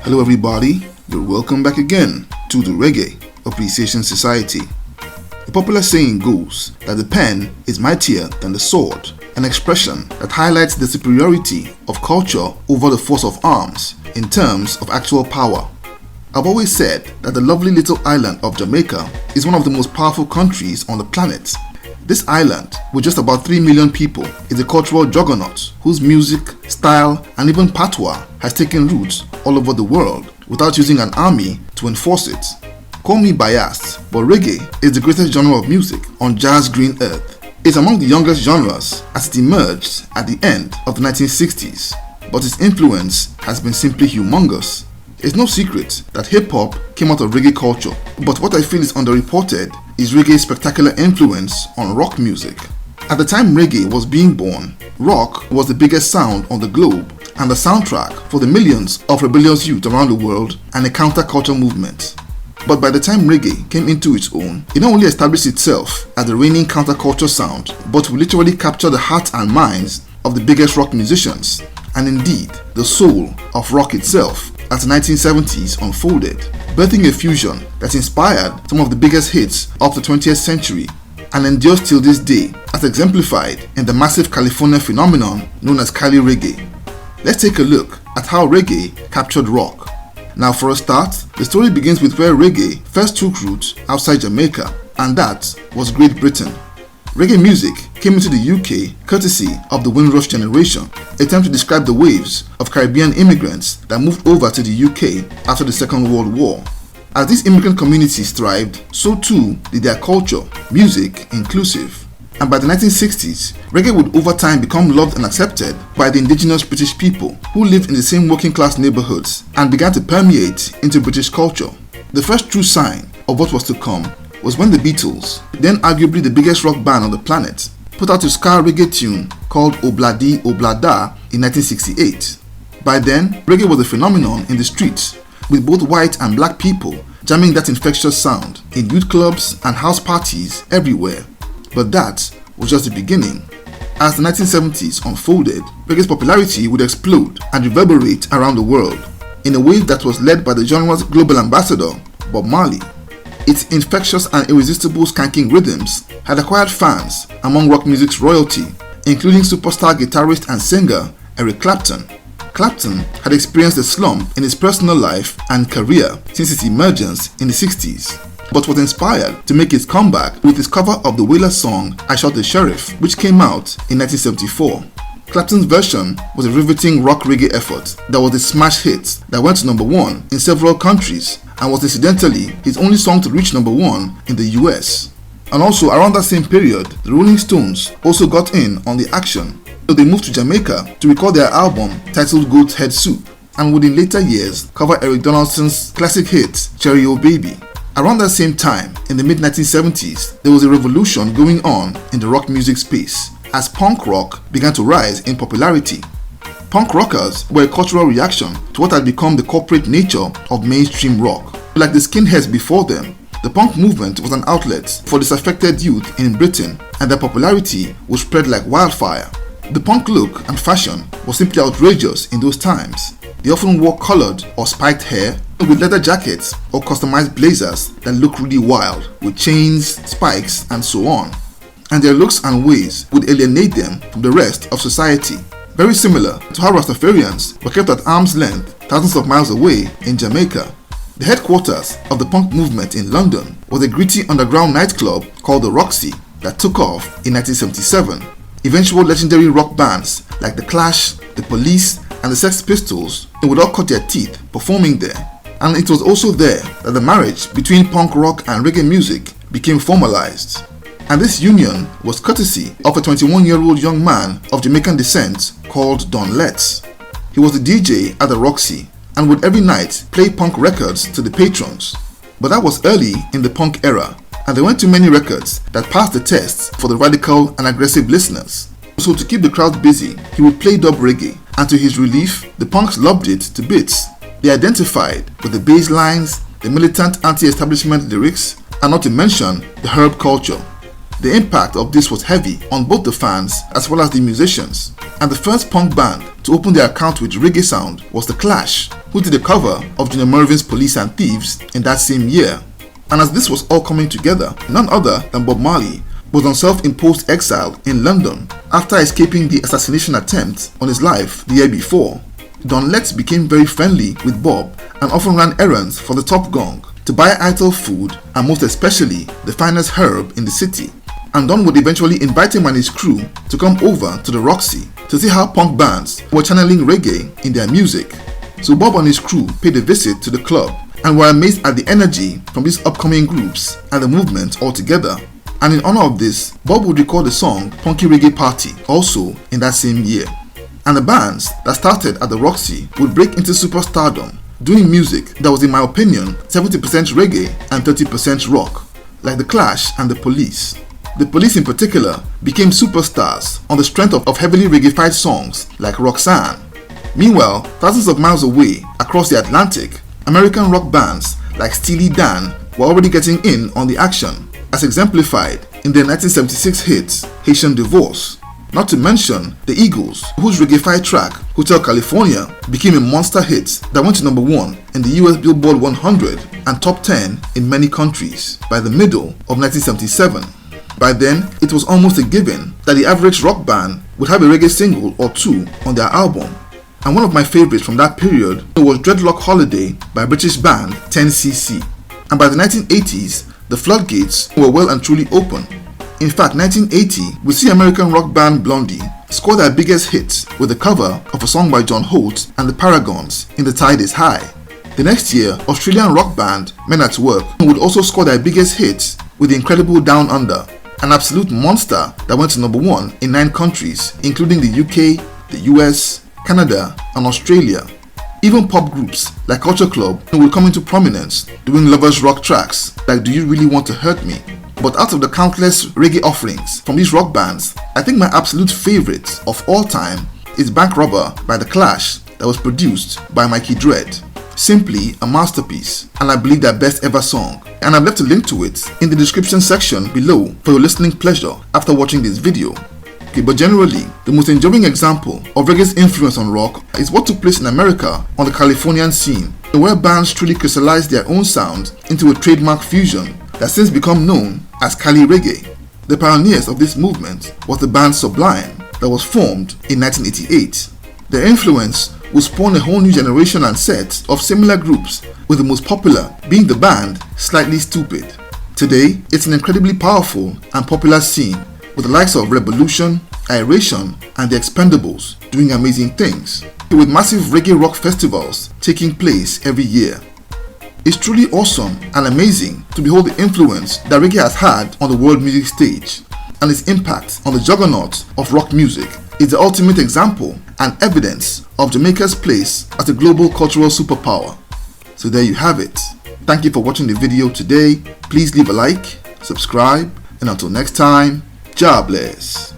Hello everybody, you're welcome back again to the Reggae Appreciation Society. A popular saying goes that the pen is mightier than the sword, an expression that highlights the superiority of culture over the force of arms in terms of actual power. I've always said that the lovely little island of Jamaica is one of the most powerful countries on the planet. This island, with just about 3 million people, is a cultural juggernaut whose music, style, and even patois has taken roots all over the world without using an army to enforce it. Call me biased, but reggae is the greatest genre of music on Jazz green earth. It's among the youngest genres as it emerged at the end of the 1960s, but its influence has been simply humongous. It's no secret that hip-hop came out of reggae culture, but what I feel is underreported is reggae's spectacular influence on rock music. At the time reggae was being born, rock was the biggest sound on the globe and the soundtrack for the millions of rebellious youth around the world and a counterculture movement. But by the time reggae came into its own, it not only established itself as the reigning counterculture sound, but would literally capture the hearts and minds of the biggest rock musicians, and indeed the soul of rock itself as the 1970s unfolded, birthing a fusion that inspired some of the biggest hits of the 20th century and endures till this day, as exemplified in the massive California phenomenon known as Cali Reggae. Let's take a look at how reggae captured rock. Now for a start, the story begins with where reggae first took root outside Jamaica, and that was Great Britain. Reggae music came into the UK courtesy of the Windrush generation, a term to describe the waves of Caribbean immigrants that moved over to the UK after the Second World War. As these immigrant communities thrived, so too did their culture, music inclusive. And by the 1960s, reggae would over time become loved and accepted by the indigenous British people who lived in the same working class neighborhoods and began to permeate into British culture. The first true sign of what was to come was when the Beatles, then arguably the biggest rock band on the planet, put out a ska reggae tune called Obladi Oblada in 1968. By then, reggae was a phenomenon in the streets, with both white and black people jamming that infectious sound in youth clubs and house parties everywhere. But that was just the beginning. As the 1970s unfolded, reggae's popularity would explode and reverberate around the world in a wave that was led by the genre's global ambassador, Bob Marley. Its infectious and irresistible skanking rhythms had acquired fans among rock music's royalty, including superstar guitarist and singer Eric Clapton. Clapton had experienced a slump in his personal life and career since its emergence in the 60s, but was inspired to make his comeback with his cover of the Wailers song I Shot the Sheriff, which came out in 1974. Clapton's version was a riveting rock reggae effort that was a smash hit that went to number 1 in several countries and was incidentally his only song to reach number 1 in the US. And also around that same period, the Rolling Stones also got in on the action. So they moved to Jamaica to record their album titled Goat's Head Soup, and would in later years cover Eric Donaldson's classic hit Cherry O Baby. Around that same time, in the mid-1970s, there was a revolution going on in the rock music space as punk rock began to rise in popularity. Punk rockers were a cultural reaction to what had become the corporate nature of mainstream rock. Like the skinheads before them, the punk movement was an outlet for disaffected youth in Britain, and their popularity would spread like wildfire. The punk look and fashion was simply outrageous in those times. They often wore colored or spiked hair with leather jackets or customized blazers that looked really wild with chains, spikes, and so on. And their looks and ways would alienate them from the rest of society. Very similar to how Rastafarians were kept at arm's length thousands of miles away in Jamaica. The headquarters of the punk movement in London was a gritty underground nightclub called the Roxy that took off in 1977. Eventual legendary rock bands like The Clash, The Police, and the Sex Pistols would all cut their teeth performing there. And it was also there that the marriage between punk rock and reggae music became formalized. And this union was courtesy of a 21-year-old young man of Jamaican descent called Don Letts. He was the DJ at the Roxy and would every night play punk records to the patrons. But that was early in the punk era, and there weren't too many records that passed the tests for the radical and aggressive listeners. So to keep the crowd busy, he would play dub reggae, and to his relief, the punks loved it to bits. They identified with the bass lines, the militant anti-establishment lyrics, and not to mention the herb culture. The impact of this was heavy on both the fans as well as the musicians, and the first punk band to open their account with reggae sound was The Clash, who did a cover of Junior Murvin's Police and Thieves in that same year. And as this was all coming together, none other than Bob Marley was on self-imposed exile in London after escaping the assassination attempt on his life the year before. Don Letts became very friendly with Bob and often ran errands for the Top Gong to buy idle food and most especially the finest herb in the city. And Don would eventually invite him and his crew to come over to the Roxy to see how punk bands were channeling reggae in their music. So Bob and his crew paid a visit to the club and were amazed at the energy from these upcoming groups and the movement altogether. And in honor of this, Bob would record the song Punky Reggae Party also in that same year. And the bands that started at the Roxy would break into superstardom, doing music that was, in my opinion, 70% reggae and 30% rock, like The Clash and The Police. The Police in particular became superstars on the strength of heavily reggae-fied songs like Roxanne. Meanwhile, thousands of miles away across the Atlantic, American rock bands like Steely Dan were already getting in on the action, as exemplified in their 1976 hit Haitian Divorce. Not to mention the Eagles, whose reggae-fied track Hotel California became a monster hit that went to number 1 in the US Billboard 100 and top 10 in many countries by the middle of 1977. By then, it was almost a given that the average rock band would have a reggae single or two on their album. And one of my favorites from that period was Dreadlock Holiday by British band 10cc. And by the 1980s, the floodgates were well and truly open. In fact, 1980 would see American rock band Blondie score their biggest hit with a cover of a song by John Holt and the Paragons in The Tide Is High. The next year, Australian rock band Men at Work would also score their biggest hit with the incredible Down Under, an absolute monster that went to number 1 in 9 countries, including the UK, the US, Canada, and Australia. Even pop groups like Culture Club would come into prominence doing lovers rock tracks like Do You Really Want to Hurt Me? But out of the countless reggae offerings from these rock bands, I think my absolute favorite of all time is Bank Robber by The Clash that was produced by Mikey Dread. Simply a masterpiece, and I believe their best ever song. And I've left a link to it in the description section below for your listening pleasure after watching this video. Okay, but generally, the most enduring example of reggae's influence on rock is what took place in America on the Californian scene, where bands truly crystallized their own sound into a trademark fusion that's since become known as Cali Reggae. The pioneers of this movement was the band Sublime that was formed in 1988. Their influence would spawn a whole new generation and set of similar groups, with the most popular being the band Slightly Stupid. Today, it's an incredibly powerful and popular scene, with the likes of Revolution, Aeration, and the Expendables doing amazing things, with massive reggae rock festivals taking place every year. It's truly awesome and amazing to behold the influence that reggae has had on the world music stage, and its impact on the juggernaut of rock music is the ultimate example and evidence of Jamaica's place as a global cultural superpower. So there you have it. Thank you for watching the video today. Please leave a like, subscribe, and until next time, God bless.